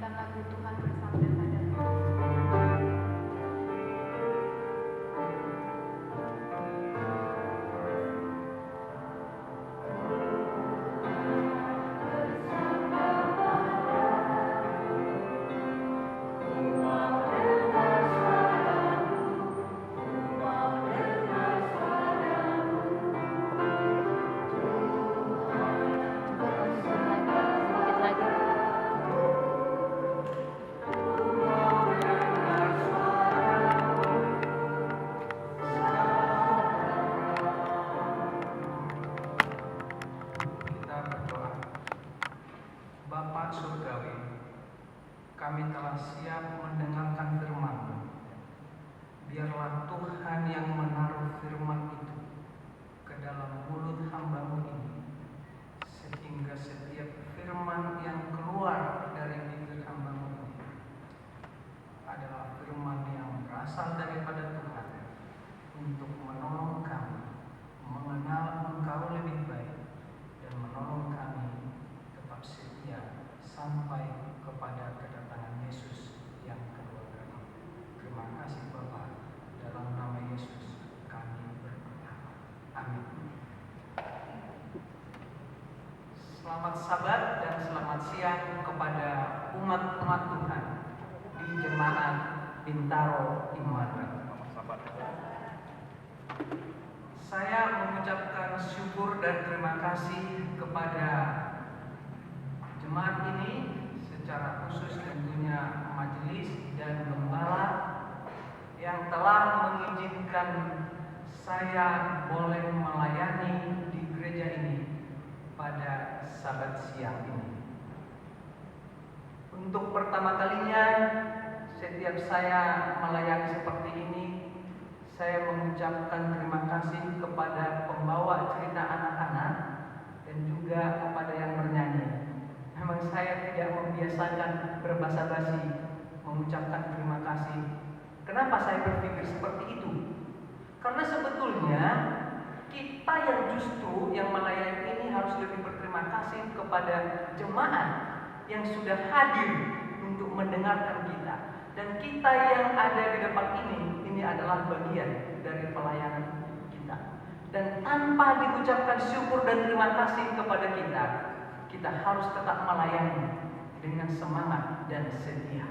menyanyikan lagu Tuhan bersabda padaku. Bapa Surgawi, kami telah siap mendengarkan firman-Mu. Biarlah Tuhan yang menaruh firman itu ke dalam mulut hamba-Mu ini, sehingga setiap firman yang keluar dari bibir hamba-Mu ini adalah firman yang berasal daripada Tuhan untuk menolong kami mengenal Engkau lebih baik dan menolong kami tetap setia sampai kepada kedatangan Yesus yang kedua kali. Terima kasih Bapa, dalam nama Yesus kami berdoa. Amin. Selamat Sabat dan selamat siang kepada umat-umat Tuhan di Jemaat Bintaro Immanuel. Saya mengucapkan syukur dan terima kasih kepada jemaat ini, secara khusus tentunya majelis dan gembala yang telah mengizinkan saya boleh melayani di gereja ini pada Sabat siang ini. Untuk pertama kalinya setiap saya melayani seperti ini, saya mengucapkan terima kasih kepada pembawa cerita anak-anak dan juga kepada yang bernyanyi. Memang saya tidak membiasakan berbahasa basi mengucapkan terima kasih. Kenapa saya berpikir seperti itu? Karena sebetulnya kita yang justru yang melayani ini harus lebih berterima kasih kepada jemaat yang sudah hadir untuk mendengarkan kita. Dan kita yang ada di depan ini adalah bagian dari pelayanan kita. Dan tanpa diucapkan syukur dan terima kasih kepada kita harus tetap melayani dengan semangat dan setia.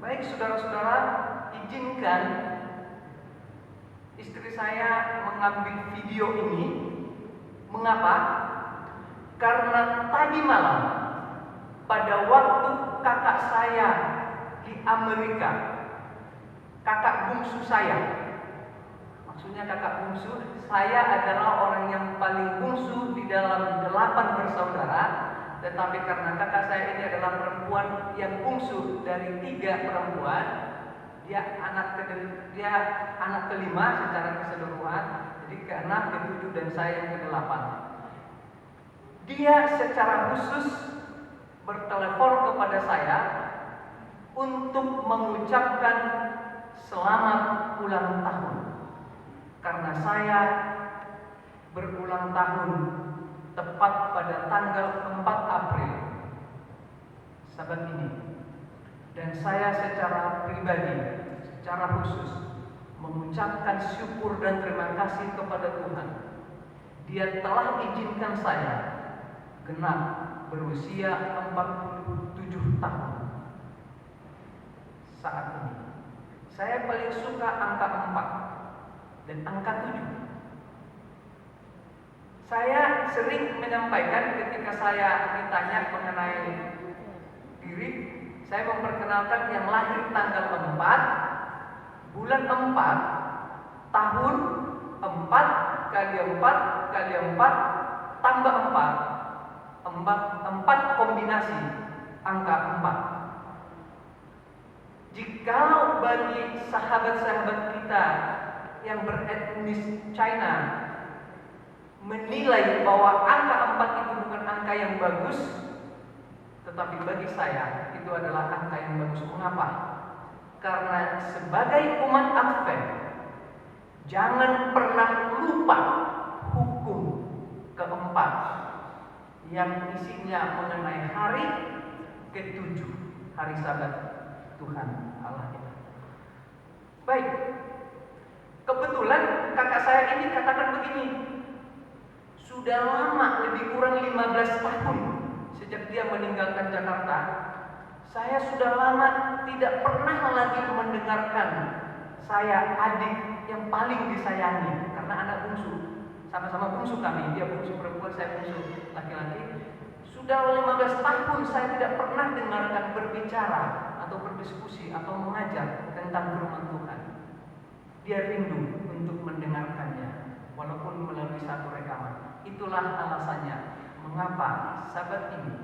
Baik saudara-saudara, izinkan istri saya mengambil video ini. Mengapa? Karena tadi malam pada waktu kakak saya di Amerika, kakak bungsu saya, maksudnya kakak bungsu, saya adalah orang yang paling bungsu di dalam 8 bersaudara, tetapi karena kakak saya ini adalah perempuan yang bungsu dari 3 perempuan, dia anak kelima secara keseluruhan, jadi ke-6, ke-7 dan saya yang ke-8. Dia secara khusus bertelepon kepada saya untuk mengucapkan selamat ulang tahun. Karena saya berulang tahun tepat pada tanggal 4 April Sabat ini. Dan saya secara pribadi, secara khusus mengucapkan syukur dan terima kasih kepada Tuhan. Dia telah izinkan saya genap berusia 47 tahun saat ini. Saya paling suka angka 4 dan angka 7. Saya sering menyampaikan ketika saya ditanya mengenai diri, saya memperkenalkan yang lahir tanggal 4, bulan 4, tahun 4 kali 4 kali 4 tambah 4 kombinasi angka 4. Jikalau bagi sahabat-sahabat kita yang beretnis China menilai bahwa angka 4 itu bukan angka yang bagus, tetapi bagi saya itu adalah angka yang bagus. Mengapa? Karena sebagai umat Advent, jangan pernah lupa hukum keempat yang isinya mengenai hari, ke-7, hari Sabat Tuhan Allah kita. Baik, kebetulan kakak saya ini katakan begini, sudah lama, lebih kurang 15 tahun sejak dia meninggalkan Jakarta, saya sudah lama tidak pernah lagi mendengarkan saya adik yang paling disayangi, karena anak bungsu, sama-sama bungsu kami, dia bungsu perempuan, saya bungsu laki-laki. Sudah 15 tahun saya tidak pernah dengarkan berbicara atau berdiskusi atau mengajar tentang firman Tuhan. Dia rindu untuk mendengarkannya, walaupun melalui satu rekaman. Itulah alasannya mengapa Sabat ini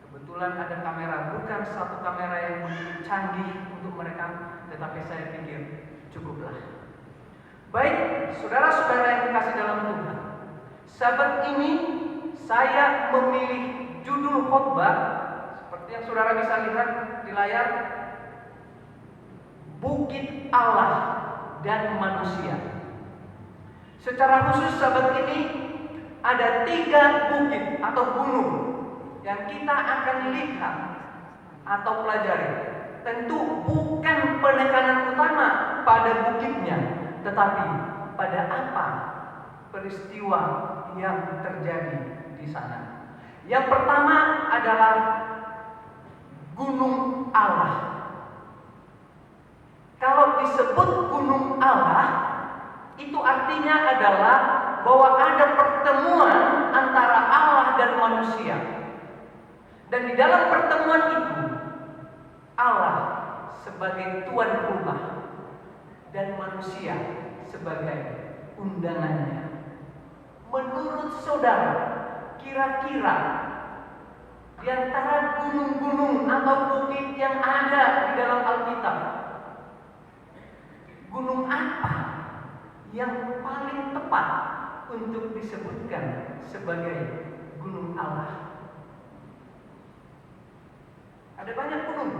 kebetulan ada kamera, bukan satu kamera yang begitu canggih untuk merekam, tetapi saya pikir cukuplah. Baik, saudara-saudara yang dikasih dalam Tuhan, Sabat ini saya memilih judul khotbah seperti yang saudara bisa lihat di layar, Bukit Allah dan Manusia. Secara khusus Sabat ini ada 3 bukit atau gunung yang kita akan lihat atau pelajari. Tentu bukan penekanan utama pada bukitnya, tetapi pada apa peristiwa yang terjadi di sana. Yang pertama adalah Gunung Allah. Kalau disebut Gunung Allah, itu artinya adalah bahwa ada pertemuan antara Allah dan manusia. Dan di dalam pertemuan itu, Allah sebagai tuan rumah dan manusia sebagai undangannya. Menurut saudara, kira-kira di antara gunung-gunung atau bukit yang ada di dalam Alkitab, gunung apa yang paling tepat untuk disebutkan sebagai Gunung Allah? Ada banyak gunung.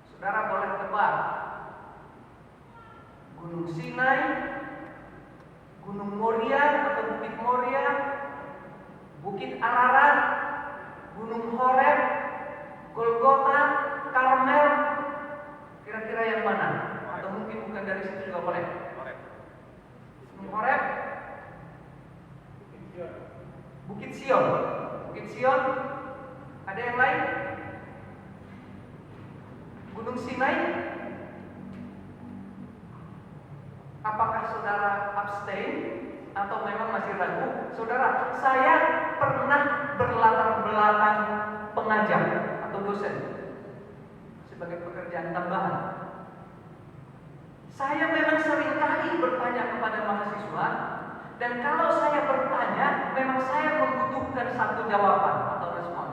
Saudara boleh tebak. Gunung Sinai, Gunung Moria atau Bukit Moria, Bukit Ararat, Gunung Horeb, Golgota, Karmel. Kira-kira yang mana? Atau mungkin bukan dari situ juga boleh. Gunung Horeb, Bukit Sion. Bukit Sion. Ada yang lain? Gunung Sinai. Apakah saudara abstain atau memang masih ragu? Saudara, saya pernah berlatar belakang pengajar atau dosen sebagai pekerjaan tambahan. Saya memang seringkali bertanya kepada mahasiswa, dan kalau saya bertanya, memang saya membutuhkan satu jawaban atau respon.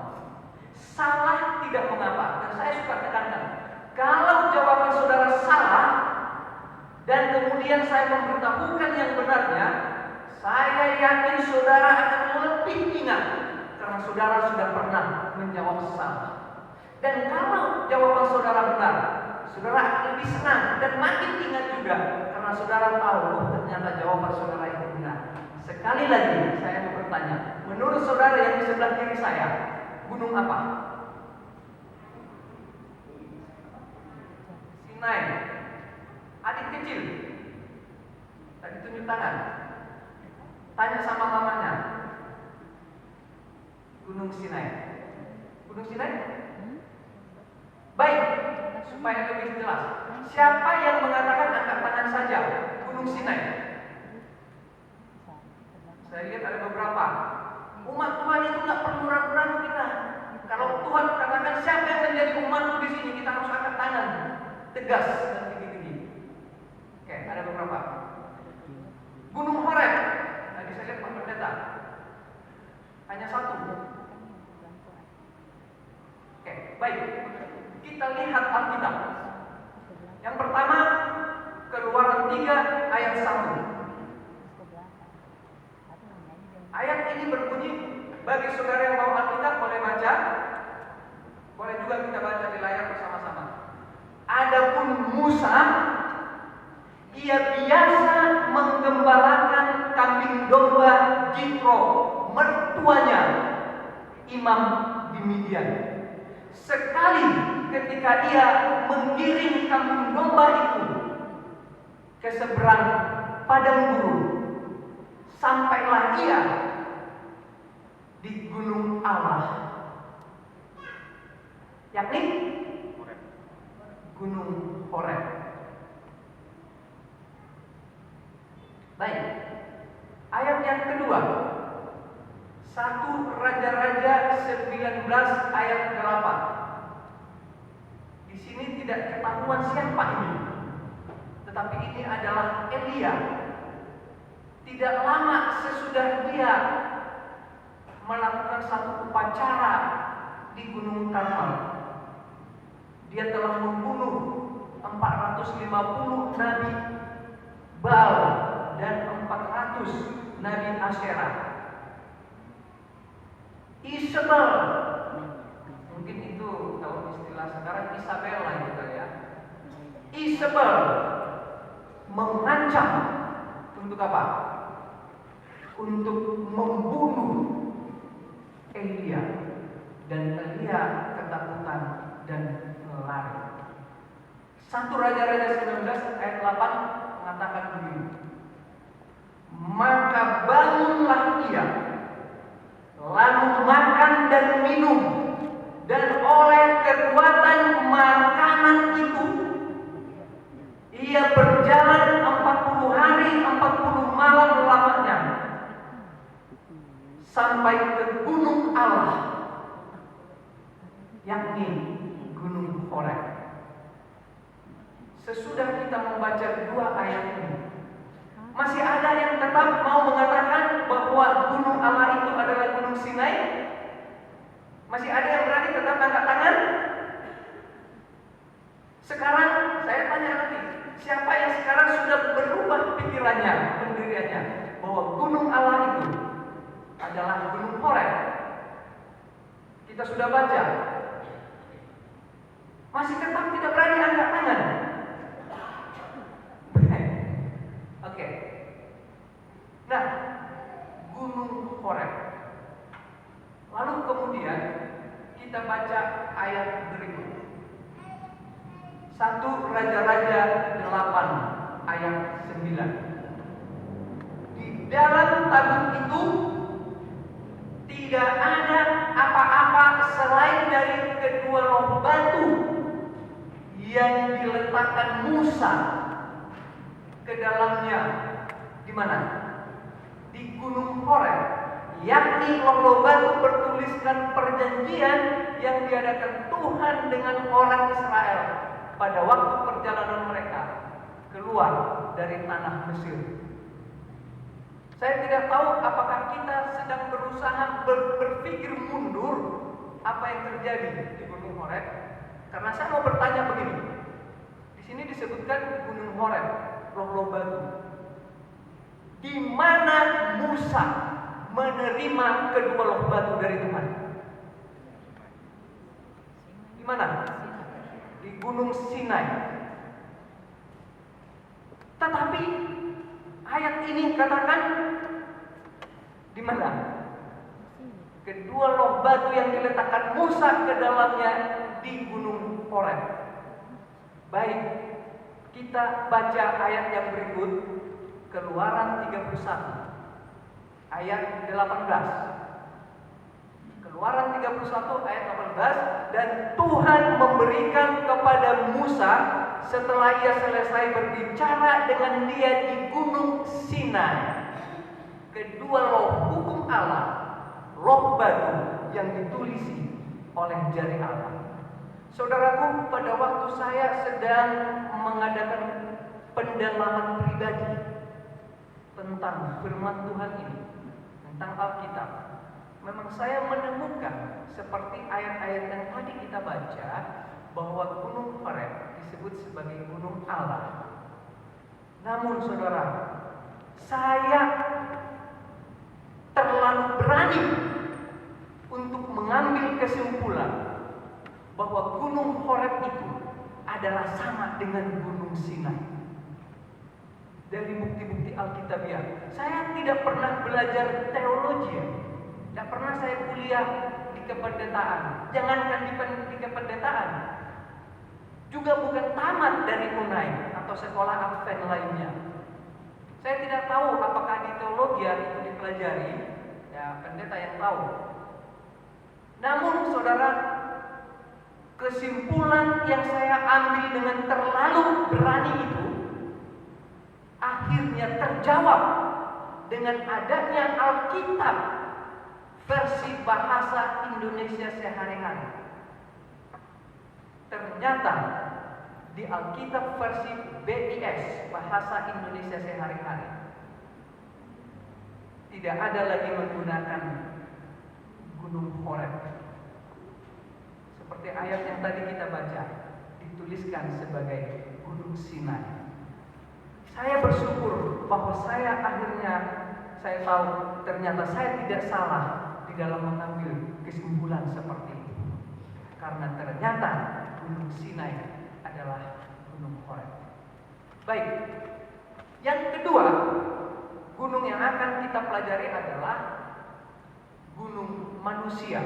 Salah tidak mengapa, dan saya suka tekankan, kalau jawaban saudara salah dan kemudian saya memberitahukan yang benarnya, saya yakin saudara akan lebih ingat karena saudara sudah pernah menjawab salah. Dan kalau jawaban saudara benar, saudara akan lebih senang dan makin ingat juga karena saudara tahu, oh ternyata jawaban saudara itu benar. Sekali lagi saya mau bertanya, menurut saudara yang di sebelah kiri saya, gunung apa? Sinai. Adik kecil, tadi tunjuk tangan. Tanya sama mamanya. Gunung Sinai. Gunung Sinai? Baik, supaya lebih jelas. Siapa yang mengatakan angkat tangan saja? Gunung Sinai. Saya lihat ada beberapa. Umat Tuhan itu nggak perlu ragu-ragu kita. Kalau Tuhan katakan siapa yang menjadi umatku di sini, kita harus angkat tangan, tegas dan tinggi-tinggi. Oke, ada beberapa. Gunung Horeb. Tadi saya lihat Pak Pendeta. Hanya satu. Oke, baik. Kita lihat Alkitab. Yang pertama, Keluaran 3 ayat 1. Ayat ini berbunyi, bagi saudara yang bawa Alkitab boleh baca. Boleh juga kita baca di layar bersama-sama. Adapun Musa, ia biasa menggembalakan kambing domba Jitro, mertuanya, imam di Midian. Sekali ketika ia menggiring kambing domba itu ke seberang padang gurun, sampailah ia di gunung Allah, yakni Gunung Horeb. Baik, ayat yang kedua, 1 Raja-Raja 19 ayat 8. Di sini tidak ketahuan siapa ini, tetapi ini adalah Elia. Tidak lama sesudah dia melakukan satu upacara di Gunung Karmel, dia telah membunuh 450 nabi Baal dan 400 nabi Asyera. Isabel, mungkin itu kalau istilah sekarang Isabel lah gitu ya. Isabel mengancam untuk apa? Untuk membunuh Elia, dan Elia ketakutan dan lari. 1 Raja-Raja 19 ayat 8 mengatakan begini. Maka bangunlah ia, lalu makan dan minum, dan oleh kekuatan makanan itu ia berjalan 40 hari 40 malam lamanya sampai ke gunung Allah, yakni Gunung Horeb. Sesudah kita membaca 2 ayat ini, masih ada yang tetap mau mengatakan bahwa gunung Allah itu adalah Gunung Sinai? Masih ada yang berani tetap angkat tangan? Sekarang saya tanya lagi, siapa yang sekarang sudah berubah pikirannya, pendiriannya, bahwa gunung Allah itu adalah Gunung Horeb? Kita sudah baca. Masih tetap tidak berani angkat tangan? Oke. Nah, Gunung Horeb. Lalu kemudian kita baca ayat berikut. 1 Raja-Raja 8 ayat 9. Di dalam tabut itu tidak ada apa-apa selain dari kedua loh batu yang diletakkan Musa ke dalamnya. Di mana? Di Gunung Horeb, yakni loh batu bertuliskan perjanjian yang diadakan Tuhan dengan orang Israel pada waktu perjalanan mereka keluar dari tanah Mesir. Saya tidak tahu apakah kita sedang berusaha berpikir mundur apa yang terjadi di Gunung Horeb. Karena saya mau bertanya begini. Di sini disebutkan Gunung Horeb, loh batu. Di mana Musa menerima kedua loh batu dari Tuhan? Di mana? Di Gunung Sinai. Tetapi ayat ini katakan di mana? Kedua loh batu yang diletakkan Musa ke dalamnya di Gunung Horeb. Baik, kita baca ayat yang berikut, Keluaran 31 ayat 18. Keluaran 31 ayat 18. Dan Tuhan memberikan kepada Musa setelah ia selesai berbicara dengan dia di Gunung Sinai kedua loh hukum Allah, loh batu yang ditulisi oleh jari Allah. Saudaraku, pada waktu saya sedang mengadakan pendalaman pribadi tentang firman Tuhan ini, tentang Alkitab, memang saya menemukan seperti ayat-ayat yang tadi kita baca, bahwa Gunung Horeb disebut sebagai Gunung Allah. Namun saudara, saya terlalu berani untuk mengambil kesimpulan bahwa Gunung Horeb itu adalah sama dengan Gunung Sinai. Dari bukti-bukti Alkitabiah, saya tidak pernah belajar teologi, tidak pernah saya kuliah di di kependetaan, jangankan di kependetaan, juga bukan tamat dari UNAI atau sekolah Advent lainnya. Saya tidak tahu apakah di teologi itu dipelajari, ya pendeta yang tahu. Namun saudara, kesimpulan yang saya ambil dengan terlalu berani itu akhirnya terjawab dengan adanya Alkitab versi bahasa Indonesia sehari-hari. Ternyata di Alkitab versi BIS, bahasa Indonesia sehari-hari, tidak ada lagi menggunakan Gunung Horeb. Seperti ayat yang tadi kita baca, dituliskan sebagai Gunung Sinai. Saya bersyukur bahwa saya tahu ternyata saya tidak salah di dalam mengambil kesimpulan seperti itu. Karena ternyata Gunung Sinai adalah Gunung Horeb. Baik, yang kedua, gunung yang akan kita pelajari adalah Gunung Manusia.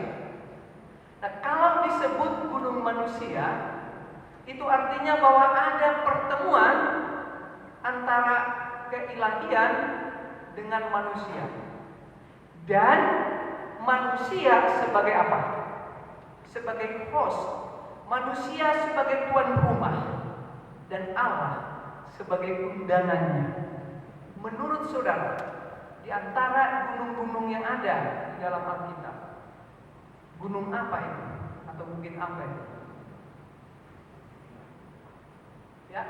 Nah, kalau disebut Gunung Manusia, itu artinya bahwa ada pertemuan antara keilahian dengan manusia. Dan manusia sebagai apa? Sebagai host, manusia sebagai tuan rumah, dan Allah sebagai undangannya. Menurut saudara, di antara gunung-gunung yang ada di dalam Alkitab, gunung apa itu? Atau mungkin apa itu? Ya,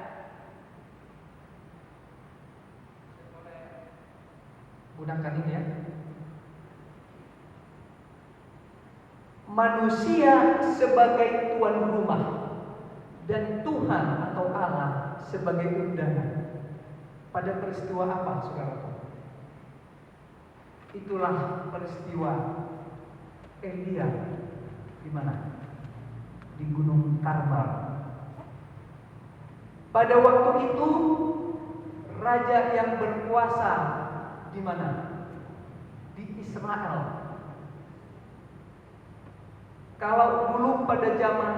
gunakan ini ya. Manusia sebagai tuan rumah dan Tuhan atau Allah sebagai undangan. Pada peristiwa apa, saudara? Itulah peristiwa Elia di mana? Di Gunung Karmel. Pada waktu itu raja yang berkuasa di mana? Di Israel. Kalau dulu pada zaman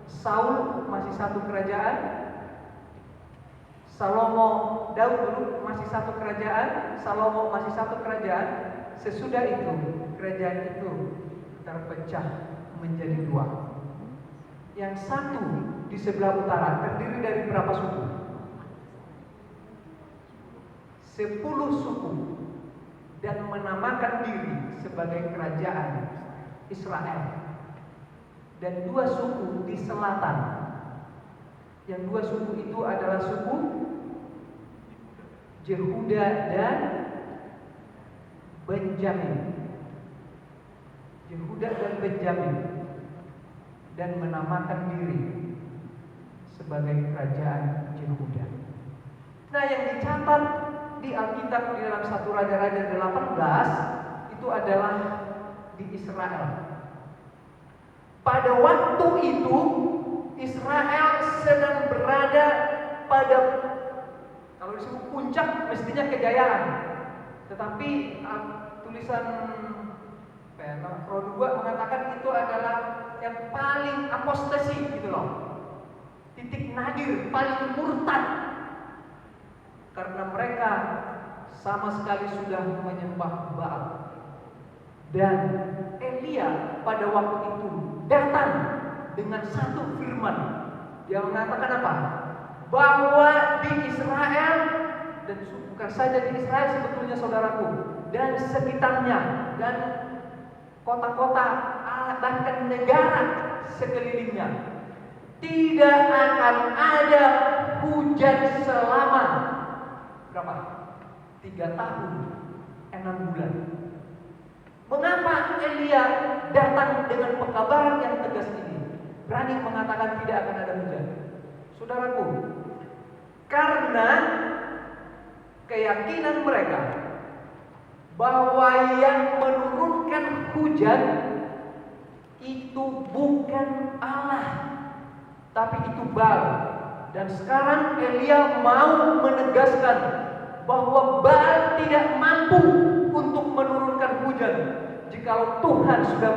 Saul masih satu kerajaan, Daud dulu masih satu kerajaan, Salomo masih satu kerajaan. Sesudah itu kerajaan itu terpecah menjadi dua. Yang satu di sebelah utara terdiri dari berapa suku? 10 suku, dan menamakan diri sebagai kerajaan Israel. Dan 2 suku di selatan. Yang 2 suku itu adalah suku Yehuda dan Benjamin. Yehuda dan Benjamin, dan menamakan diri sebagai kerajaan Yehuda. Nah, yang dicatat di Alkitab di dalam 1 Raja-Raja 18 itu adalah di Israel. Pada waktu itu Israel sedang berada pada, kalau disebut puncak mestinya kejayaan. Tetapi tulisan Pro 2 mengatakan itu adalah yang paling apostasi gitu loh. Titik nadir, paling murtad. Karena mereka sama sekali sudah menyembah Baal. Dan Elia pada waktu itu datang dengan satu firman. Dia mengatakan apa? Bahwa di Israel, dan bukan saja di Israel sebetulnya saudaraku, dan sekitarnya, dan kota-kota, bahkan negara sekelilingnya, tidak akan ada hujan selama berapa? 3 tahun 6 bulan. Mengapa Elia datang dengan pekabaran yang tegas ini? Berani mengatakan tidak akan ada hujan. Saudaraku, karena keyakinan mereka bahwa yang menurunkan hujan itu bukan Allah, tapi itu Baal. Dan sekarang Elia mau menegaskan bahwa Baal tidak mampu untuk menurunkan hujan jikalau Tuhan sudah